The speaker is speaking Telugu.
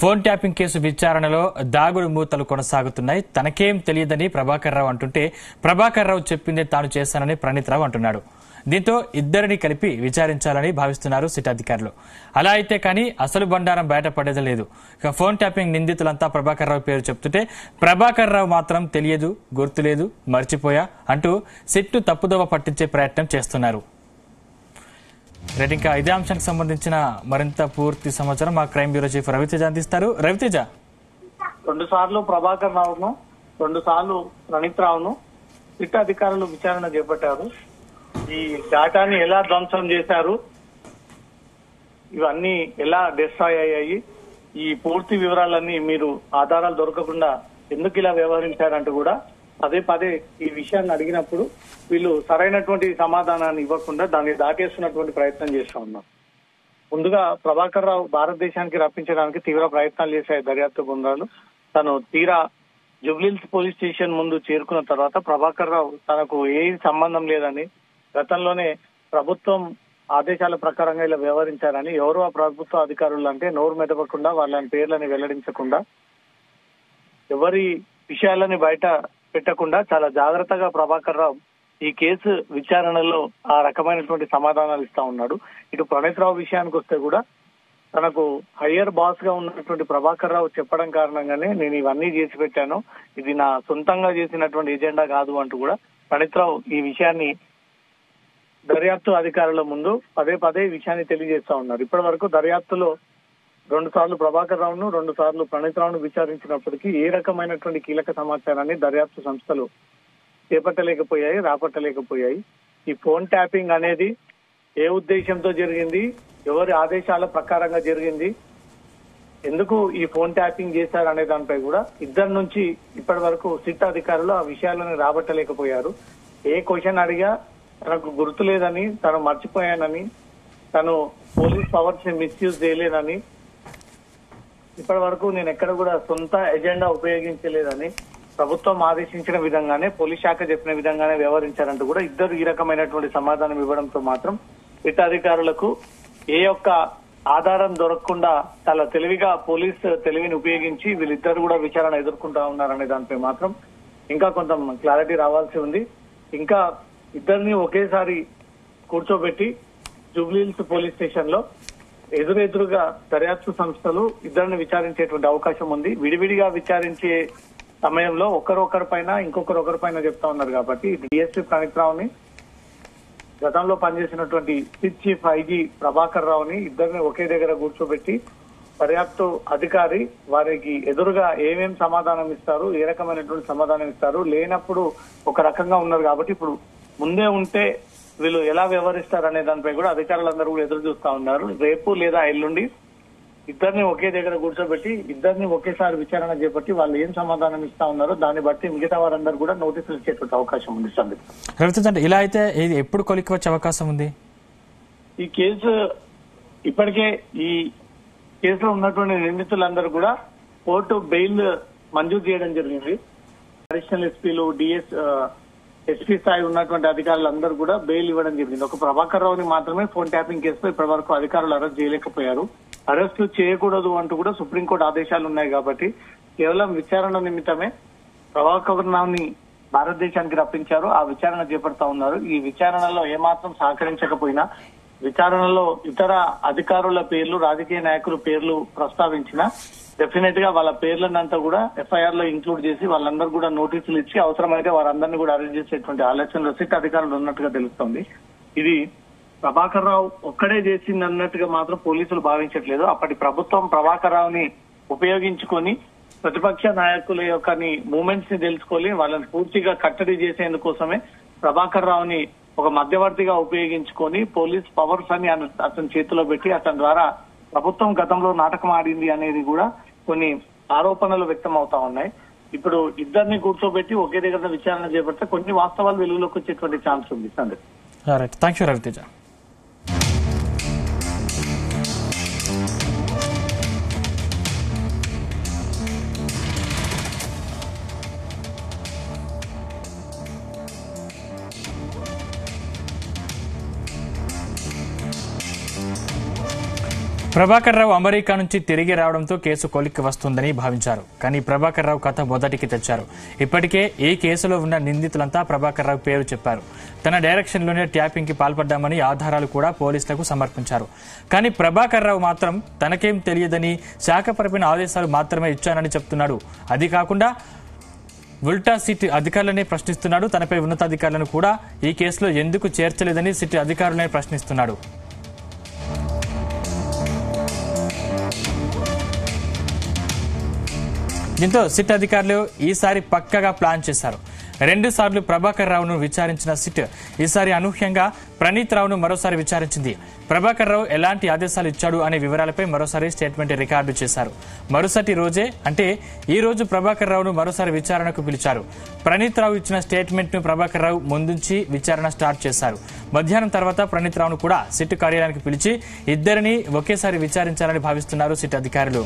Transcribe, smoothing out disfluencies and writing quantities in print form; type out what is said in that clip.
ఫోన్ ట్యాపింగ్ కేసు విచారణలో దాగుడు మూతలు కొనసాగుతున్నాయి. తనకేం తెలియదని ప్రభాకర్ రావు అంటుంటే ప్రభాకర్ రావు చెప్పిందే తాను చేశానని ప్రణీత్ రావు అంటున్నాడు. దీంతో ఇద్దరిని కలిపి విచారించాలని భావిస్తున్నారు సిట్ అధికారులు. అలా అయితే కానీ అసలు బండారం బయటపడేది లేదు. ఇక ఫోన్ ట్యాపింగ్ నిందితులంతా ప్రభాకర్ రావు పేరు చెప్తుంటే ప్రభాకర్ రావు మాత్రం తెలియదు, గుర్తులేదు, మర్చిపోయా అంటూ సిట్ను తప్పుదోవ పట్టించే ప్రయత్నం చేస్తున్నారు. ఇంకా ఇదే అంశానికి సంబంధించిన మరింత పూర్తి సమాచారం మా క్రైమ్ బ్యూరో చీఫ్ రవితేజ అందిస్తారు. రవితేజ, 2 సార్లు ప్రభాకర్ రావును 2 సార్లు ప్రణీత్ రావును సిట్ అధికారులు విచారణ చేపట్టారు. ఈ డేటాని ఎలా ధ్వంసం చేశారు, ఇవన్నీ ఎలా డిస్ట్రాయ్ అయ్యాయి, ఈ పూర్తి వివరాలన్నీ మీరు ఆధారాలు దొరకకుండా ఎందుకు ఇలా వ్యవహరించారంటూ కూడా పదే ఈ విషయాన్ని అడిగినప్పుడు వీళ్ళు సరైనటువంటి సమాధానాన్ని ఇవ్వకుండా దాన్ని దాటేస్తున్నటువంటి ప్రయత్నం చేస్తా ఉన్నారు. ముందుగా ప్రభాకర్ రావు భారతదేశానికి రప్పించడానికి తీవ్ర ప్రయత్నాలు చేశాయి దర్యాప్తు బృందాలు. తను తీరా జూబ్లీహిల్స్ పోలీస్ స్టేషన్ ముందు చేరుకున్న తర్వాత ప్రభాకర్ రావు తనకు ఏ సంబంధం లేదని, గతంలోనే ప్రభుత్వం ఆదేశాల ప్రకారంగా ఇలా వ్యవహరించారని, ఎవరు ఆ ప్రభుత్వ అధికారులు అంటే నోరు మెదపకుండా వాళ్ళని పేర్లని వెల్లడించకుండా ఎవరి విషయాలని బయట పెట్టకుండా చాలా జాగ్రత్తగా ప్రభాకర్ రావు ఈ కేసు విచారణలో ఆ రకమైనటువంటి సమాధానాలు ఇస్తా ఉన్నాడు. ఇటు ప్రణీత్ రావు విషయానికి వస్తే కూడా తనకు హయ్యర్ బాస్ గా ఉన్నటువంటి ప్రభాకర్ రావు చెప్పడం కారణంగానే నేను ఇవన్నీ చేసి పెట్టాను, ఇది నా సొంతంగా చేసినటువంటి ఎజెండా కాదు అంటూ కూడా ప్రణీత్ రావు ఈ విషయాన్ని దర్యాప్తు అధికారుల ముందు పదే విషయాన్ని తెలియజేస్తా ఉన్నారు. ఇప్పటి వరకు దర్యాప్తులో 2 సార్లు ప్రభాకర్ రావును 2 సార్లు ప్రణీత్ రావును విచారించినప్పటికీ ఏ రకమైనటువంటి కీలక సమాచారాన్ని దర్యాప్తు సంస్థలు రాబట్టలేకపోయాయి. ఈ ఫోన్ ట్యాపింగ్ అనేది ఏ ఉద్దేశంతో జరిగింది, ఎవరి ఆదేశాల ప్రకారంగా జరిగింది, ఎందుకు ఈ ఫోన్ ట్యాపింగ్ చేశారు అనే దానిపై కూడా ఇద్దరి నుంచి ఇప్పటి వరకు సిట్ అధికారులు ఆ విషయాలను రాబట్టలేకపోయారు. ఏ క్వశ్చన్ అడిగా తనకు గుర్తు లేదని, తను మర్చిపోయానని, తను పోలీస్ పవర్స్ ని మిస్యూజ్ చేయలేదని, ఇప్పటి వరకు నేను ఎక్కడ కూడా సొంత ఎజెండా ఉపయోగించలేదని ప్రభుత్వం ఆదేశించిన విధంగానే, పోలీస్ శాఖ చెప్పిన విధంగానే వ్యవహరించారంటూ కూడా ఇద్దరు ఈ రకమైనటువంటి సమాధానం ఇవ్వడంతో మాత్రం సిట్ అధికారులకు ఏ యొక్క ఆధారం దొరకకుండా చాలా తెలివిగా పోలీస్ తెలివిని ఉపయోగించి వీళ్ళిద్దరు కూడా విచారణ ఎదుర్కొంటా ఉన్నారనే దానిపై మాత్రం ఇంకా కొంత క్లారిటీ రావాల్సి ఉంది. ఇంకా ఇద్దరిని ఒకేసారి కూర్చోబెట్టి జూబ్లీహిల్స్ పోలీస్ స్టేషన్ లో ఎదురుగా దర్యాప్తు సంస్థలు ఇద్దరిని విచారించేటువంటి అవకాశం ఉంది. విడివిడిగా విచారించే సమయంలో ఒకరి పైన ఇంకొకరి పైన చెప్తా ఉన్నారు కాబట్టి డిఎస్పీ ప్రణీత్ రావుని, గతంలో పనిచేసినటువంటి సిట్ చీఫ్ ఐజీ ప్రభాకర్ రావుని ఇద్దరిని ఒకే దగ్గర కూర్చోబెట్టి దర్యాప్తు అధికారి వారికి ఎదురుగా ఏమేం సమాధానం ఇస్తారు, ఏ రకమైనటువంటి సమాధానం ఇస్తారు, లేనప్పుడు ఒక రకంగా ఉన్నారు కాబట్టి ఇప్పుడు ముందే ఉంటే వీళ్ళు ఎలా వ్యవహరిస్తారు అనే దానిపై కూడా అధికారులందరూ కూడా ఎదురు చూస్తా ఉన్నారు. రేపు లేదా ఎల్లుండి ఇద్దరిని ఒకే దగ్గర కూర్చోబెట్టి ఇద్దరిని ఒకేసారి విచారణ చేపట్టి వాళ్ళు ఏం సమాధానం ఇస్తా ఉన్నారో దాన్ని బట్టి మిగతా వారందరూ కూడా నోటీసులు ఇచ్చేటువంటి అవకాశం ఉంది. ఇలా అయితే ఎప్పుడు కొలిక్కి వచ్చే అవకాశం ఉంది? ఈ కేసు ఇప్పటికే ఈ కేసులో ఉన్నటువంటి నిందితులందరూ కూడా కోర్టు బెయిల్ మంజూరు చేయడం జరిగింది. అడిషనల్ ఎస్పీలు, ఎస్పీ స్థాయి ఉన్నటువంటి అధికారులందరూ కూడా బెయిల్ ఇవ్వడం జరిగింది. ఒక ప్రభాకర్ రావుని మాత్రమే ఫోన్ ట్యాపింగ్ కేసులో ఇప్పటి వరకు అధికారులు అరెస్ట్ చేయలేకపోయారు. అరెస్టు చేయకూడదు అంటూ కూడా సుప్రీంకోర్టు ఆదేశాలు ఉన్నాయి కాబట్టి కేవలం విచారణ నిమిత్తమే ప్రభాకర్ రావుని భారతదేశానికి రప్పించారు. ఆ విచారణ చేపడతా ఉన్నారు. ఈ విచారణలో ఏమాత్రం సహకరించకపోయినా, విచారణలో ఇతర అధికారుల పేర్లు, రాజకీయ నాయకుల పేర్లు ప్రస్తావించిన డెఫినెట్ గా వాళ్ళ పేర్లనంతా కూడా ఎఫ్ఐఆర్ లో ఇంక్లూడ్ చేసి వాళ్ళందరూ కూడా నోటీసులు ఇచ్చి అవసరమైతే వారందరినీ కూడా అరెస్ట్ చేసేటువంటి ఆలోచనలో సిట్ అధికారులు ఉన్నట్టుగా తెలుస్తోంది. ఇది ప్రభాకర్ రావు ఒక్కడే చేసింది అన్నట్టుగా మాత్రం పోలీసులు భావించట్లేదు. అప్పటి ప్రభుత్వం ప్రభాకర్ రావుని ఉపయోగించుకొని ప్రతిపక్ష నాయకుల యొక్క మూమెంట్స్ ని తెలుసుకొని వాళ్ళని పూర్తిగా కట్టడి చేసేందుకోసమే ప్రభాకర్ రావుని ఒక మధ్యవర్తిగా ఉపయోగించుకొని పోలీస్ పవర్స్ అని అతని చేతిలో పెట్టి అతని ద్వారా ప్రభుత్వం గతంలో నాటకం ఆడింది అనేది కూడా కొన్ని ఆరోపణలు వ్యక్తం అవుతా ఉన్నాయి. ఇప్పుడు ఇద్దరిని కూర్చోబెట్టి ఒకే దగ్గర విచారణ చేపడితే కొన్ని వాస్తవాలు వెలుగులోకి వచ్చేటువంటి ఛాన్స్ ఉంది. Thank you Raviteja. Prabhakar Rao America నుంచి తిరిగి రావడంతో కేసు కొలిక్కి వస్తుందని భావించారు. కానీ ప్రభాకర్ రావు కథ మొదటికి తెచ్చారు. ఇప్పటికే ఈ కేసులో ఉన్న నిందితులంతా ప్రభాకర్ రావు పేరు చెప్పారు. తన డైరెక్షన్లోనే ట్యాపింగ్ కి పాల్పడ్డామని ఆధారాలు కూడా పోలీసులకు సమర్పించారు. కానీ ప్రభాకర్ రావు మాత్రం తనకేం తెలియదని, శాఖపరమైన ఆదేశాలు మాత్రమే ఇచ్చానని చెప్తున్నాడు. అది కాకుండా ఉల్టా సిట్ అధికారులనే ప్రశ్నిస్తున్నాడు. తనపై ఉన్నతాధికారులను కూడా ఈ కేసులో ఎందుకు చేర్చలేదని సిట్ అధికారులనే ప్రశ్నిస్తున్నాడు. దీంతో సిట్ అధికారులు ఈసారి పక్కగా ప్లాన్ చేశారు. 2 సార్లు ప్రభాకర్ రావును విచారించిన సిట్ ఈసారి అనూహ్యంగా ప్రణీత్ రావును మరోసారి విచారించింది. ప్రభాకర్ రావు ఎలాంటి ఆదేశాలు ఇచ్చాడు అనే వివరాలపై మరోసారి స్టేట్మెంట్ రికార్డు చేశారు. మరుసటి రోజే అంటే ఈ రోజు ప్రభాకర్ రావును మరోసారి విచారణకు పిలిచారు. ప్రణీత్ రావు ఇచ్చిన స్టేట్మెంట్ ను ప్రభాకర్ రావు ముందుంచి విచారణ స్టార్ట్ చేశారు. మధ్యాహ్నం తర్వాత ప్రణీత్ రావును కూడా సిట్ కార్యాలయానికి పిలిచి ఇద్దరిని ఒకేసారి విచారించాలని భావిస్తున్నారు సిట్ అధికారులు.